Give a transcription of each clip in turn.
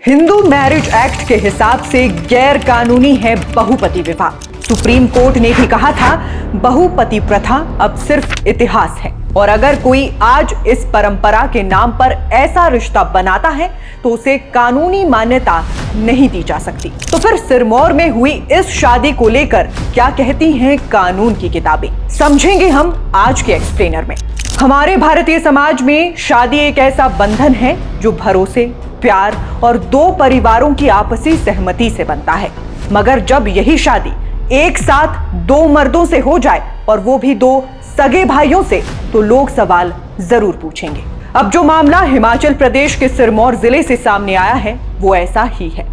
Hindu marriage act के हिसाब से गैर कानूनी है बहुपति विवाह। सुप्रीम कोर्ट ने भी कहा था बहुपति प्रथा अब सिर्फ इतिहास है और अगर कोई आज इस परंपरा के नाम पर ऐसा रिश्ता बनाता है तो उसे कानूनी मान्यता नहीं दी जा सकती। तो फिर सिरमौर में हुई इस शादी को लेकर क्या कहती हैं कानून की किताबें, समझेंगे हम आज के एक्सप्लेनर में। हमारे भारतीय समाज में शादी एक ऐसा बंधन है जो भरोसे, प्यार और दो परिवारों की आपसी सहमति से बनता है। मगर जब यही शादी एक साथ दो मर्दों से हो जाए और वो भी दो सगे भाइयों से, तो लोग सवाल जरूर पूछेंगे। अब जो मामला हिमाचल प्रदेश के सिरमौर जिले से सामने आया है वो ऐसा ही है।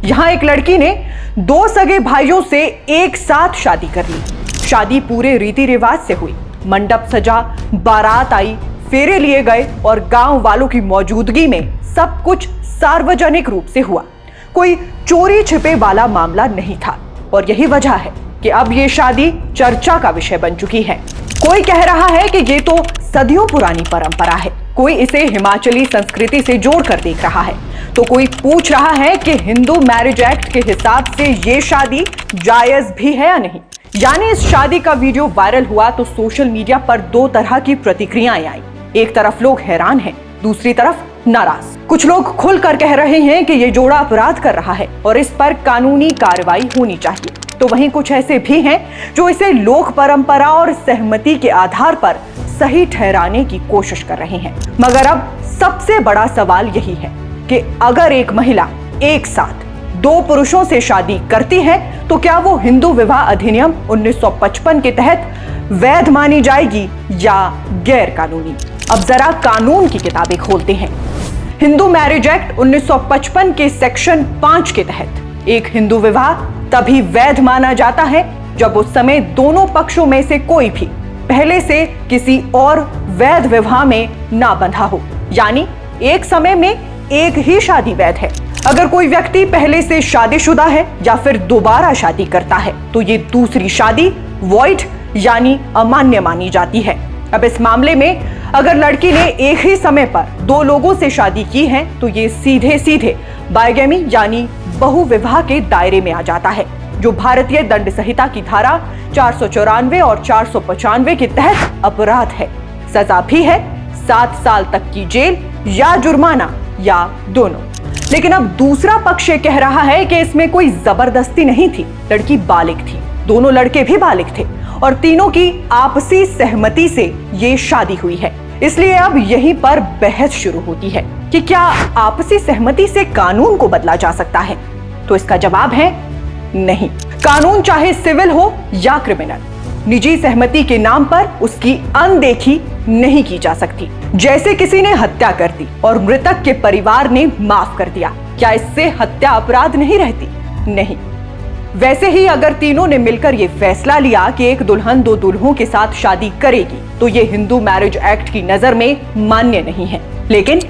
यहाँ एक लड़की ने दो सगे भाइयों से एक साथ शादी कर ली। शादी पूरे रीति रिवाज से हुई, मंडप सजा, बारात आई, फेरे लिए गए और गांव वालों की मौजूदगी में सब कुछ सार्वजनिक रूप से हुआ। कोई चोरी छिपे वाला मामला नहीं था और यही वजह है कि अब ये शादी चर्चा का विषय बन चुकी है। कोई कह रहा है कि ये तो सदियों पुरानी परंपरा है, कोई इसे हिमाचली संस्कृति से जोड़कर देख रहा है, तो कोई पूछ रहा है कि हिंदू मैरिज एक्ट के हिसाब से ये शादी जायज भी है या नहीं। यानी इस शादी का वीडियो वायरल हुआ तो सोशल मीडिया पर दो तरह की प्रतिक्रियाएं आई। एक तरफ लोग हैरान हैं, दूसरी तरफ नाराज। कुछ लोग खुलकर कह रहे हैं कि ये जोड़ा अपराध कर रहा है और इस पर कानूनी कार्रवाई होनी चाहिए, तो वहीं कुछ ऐसे भी हैं जो इसे लोक परंपरा और सहमति के आधार पर सही ठहराने की कोशिश कर रहे हैं। मगर अब सबसे बड़ा सवाल यही है कि अगर एक महिला एक साथ दो पुरुषों से शादी करती है तो क्या वो हिंदू विवाह अधिनियम 1955 के तहत वैध मानी जाएगी या गैर कानूनी। अब जरा कानून की किताबें खोलते हैं। हिंदू मैरिज एक्ट 1955 के सेक्शन 5 के तहत एक हिंदू विवाह तभी वैध माना जाता है जब उस समय दोनों पक्षों में से कोई भी पहले से किसी और वैध विवाह में ना बंधा हो, यानी एक समय में एक ही शादी वैध है। अगर कोई व्यक्ति पहले से शादीशुदा है या फिर दोबारा शादी करता है तो ये दूसरी शादी वॉइड यानी अमान्य मानी जाती है। अब इस मामले में अगर लड़की ने एक ही समय पर दो लोगों से शादी की है तो ये सीधे सीधे बाइगेमी यानी बहुविवाह के दायरे में आ जाता है, जो भारतीय दंड संहिता की धारा 494 और 495 के तहत अपराध है। सजा भी है 7 साल तक की जेल या जुर्माना या दोनों। लेकिन अब दूसरा पक्ष कह रहा है कि इसमें कोई जबरदस्ती नहीं थी, लड़की बालिग थी, दोनों लड़के भी बालिग थे और तीनों की आपसी सहमति से ये शादी हुई है। इसलिए अब यहीं पर बहस शुरू होती है कि क्या आपसी सहमति से कानून को बदला जा सकता है। तो इसका जवाब है नहीं। कानून चाहे सिविल हो या क्रिमिनल, निजी सहमति के नाम पर उसकी अनदेखी नहीं की जा सकती। जैसे किसी ने हत्या कर दी और मृतक के परिवार ने माफ कर दिया, क्या इससे हत्या अपराध नहीं रहती? नहीं। वैसे ही अगर तीनों ने मिलकर ये फैसला लिया कि एक दुल्हन दो दुल्हों के साथ शादी करेगी तो ये हिंदू मैरिज एक्ट की नजर में मान्य नहीं है। लेकिन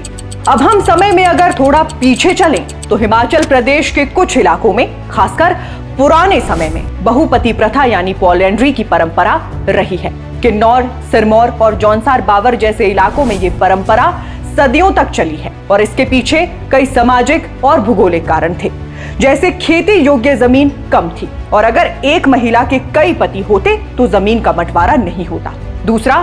अब हम समय में अगर थोड़ा पीछे चलें तो हिमाचल प्रदेश के कुछ इलाकों में, खासकर पुराने समय में, बहुपति प्रथा यानी पॉलिएंड्री की परंपरा रही है। किन्नौर, सिरमौर और जौनसार बावर जैसे इलाकों में ये परंपरा सदियों तक चली है और इसके पीछे कई सामाजिक और भूगोलिक कारण थे। जैसे खेती योग्य जमीन कम थी और अगर एक महिला के कई पति होते तो जमीन का बंटवारा नहीं होता। दूसरा,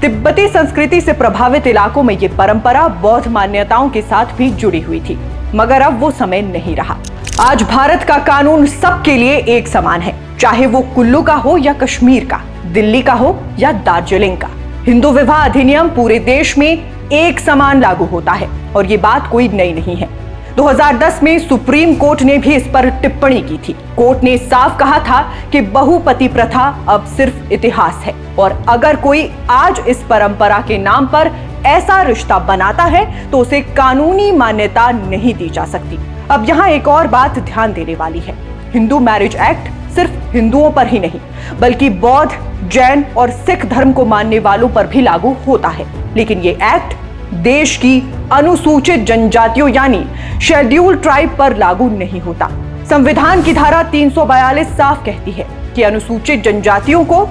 तिब्बती संस्कृति से प्रभावित इलाकों में ये परंपरा बौद्ध मान्यताओं के साथ भी जुड़ी हुई थी, मगर अब वो समय नहीं रहा। आज भारत का कानून सबके लिए एक समान है, चाहे वो कुल्लू का हो या कश्मीर का, दिल्ली का हो या दार्जिलिंग का। हिंदू विवाह अधिनियम पूरे देश में एक समान लागू होता है और ये बात कोई नई नहीं है। 2010 में सुप्रीम कोर्ट ने भी इस पर टिप्पणी की थी। कोर्ट ने साफ कहा था कि बहुपति प्रथा अब सिर्फ इतिहास है और अगर कोई आज इस परंपरा के नाम पर ऐसा रिश्ता बनाता है तो उसे कानूनी मान्यता नहीं दी जा सकती। अब यहाँ एक और बात ध्यान देने वाली है। हिंदू मैरिज एक्ट सिर्फ हिंदुओं पर ही नहीं बल्कि बौद्ध, जैन और सिख धर्म को मानने वालों पर भी लागू होता है। लेकिन ये एक्ट देश की अनुसूचित जनजातियों यानी शेड्यूल ट्राइब पर लागू नहीं होता। संविधान की धारा 342 साफ कहती है कि अनुसूचित जनजातियों को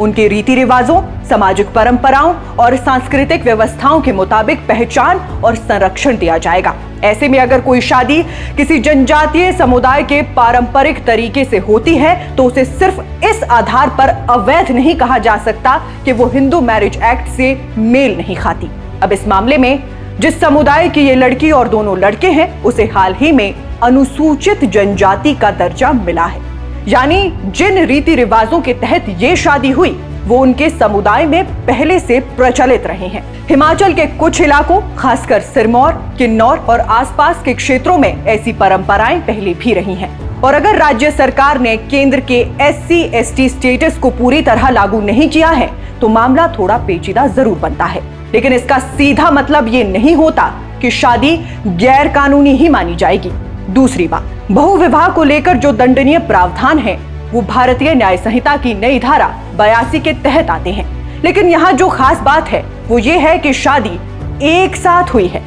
उनके रीति रिवाजों, सामाजिक परंपराओं और सांस्कृतिक व्यवस्थाओं के मुताबिक पहचान और संरक्षण दिया जाएगा। ऐसे में अगर कोई शादी किसी जनजातीय समुदाय के पारंपरिक तरीके से होती है तो उसे सिर्फ इस आधार पर अवैध नहीं कहा जा सकता कि वो हिंदू मैरिज एक्ट से मेल नहीं खाती। अब इस मामले में जिस समुदाय की ये लड़की और दोनों लड़के हैं उसे हाल ही में अनुसूचित जनजाति का दर्जा मिला है, यानी जिन रीति रिवाजों के तहत ये शादी हुई वो उनके समुदाय में पहले से प्रचलित रहे हैं। हिमाचल के कुछ इलाकों खासकर सिरमौर, किन्नौर और आसपास के क्षेत्रों में ऐसी परंपराएं पहले भी रही हैं। और अगर राज्य सरकार ने केंद्र के SC/ST स्टेटस को पूरी तरह लागू नहीं किया है तो मामला थोड़ा पेचीदा जरूर बनता है, लेकिन इसका सीधा मतलब ये नहीं होता कि शादी गैर कानूनी ही मानी जाएगी। दूसरी बात, बहुविवाह को लेकर जो दंडनीय प्रावधान है वो भारतीय न्याय संहिता की नई धारा 82 के तहत आते हैं, लेकिन यहाँ जो खास बात है वो ये है कि शादी एक साथ हुई है,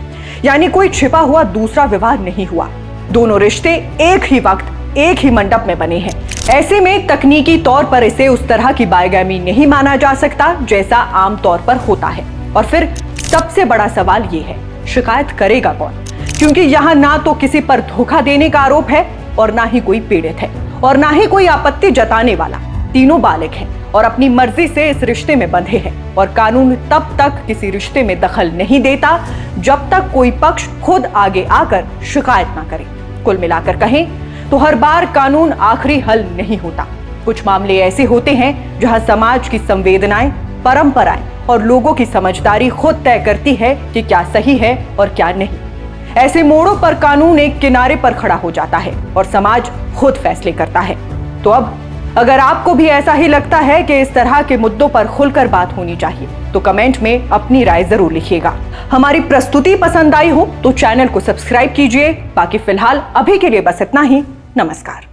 यानी कोई छिपा हुआ दूसरा विवाह नहीं हुआ। दोनों रिश्ते एक ही वक्त एक ही मंडप में बने हैं। ऐसे में तकनीकी तौर पर इसे उस तरह की बायगामी नहीं माना जा सकता जैसा आम तौर पर होता है। और फिर सबसे बड़ा सवाल ये है, शिकायत करेगा कौन? क्योंकि यहाँ ना तो किसी पर धोखा देने का आरोप है और ना ही कोई पीड़ित है और ना ही कोई आपत्ति जताने वाला। तीनों बालिग हैं और अपनी मर्जी से इस रिश्ते में बंधे हैं और कानून तब तक किसी रिश्ते में दखल नहीं देता जब तक कोई पक्ष खुद आगे आकर शिकायत ना करे। कुल मिलाकर कहें तो हर बार कानून आखिरी हल नहीं होता। कुछ मामले ऐसे होते हैं जहां समाज की संवेदनाएं, परंपराएं और लोगों की समझदारी खुद तय करती है कि क्या सही है और क्या नहीं। ऐसे मोड़ों पर कानून एक किनारे पर खड़ा हो जाता है और समाज खुद फैसले करता है। तो अब अगर आपको भी ऐसा ही लगता है कि इस तरह के मुद्दों पर खुलकर बात होनी चाहिए तो कमेंट में अपनी राय जरूर लिखिएगा। हमारी प्रस्तुति पसंद आई हो तो चैनल को सब्सक्राइब कीजिए। बाकी फिलहाल अभी के लिए बस इतना ही। नमस्कार।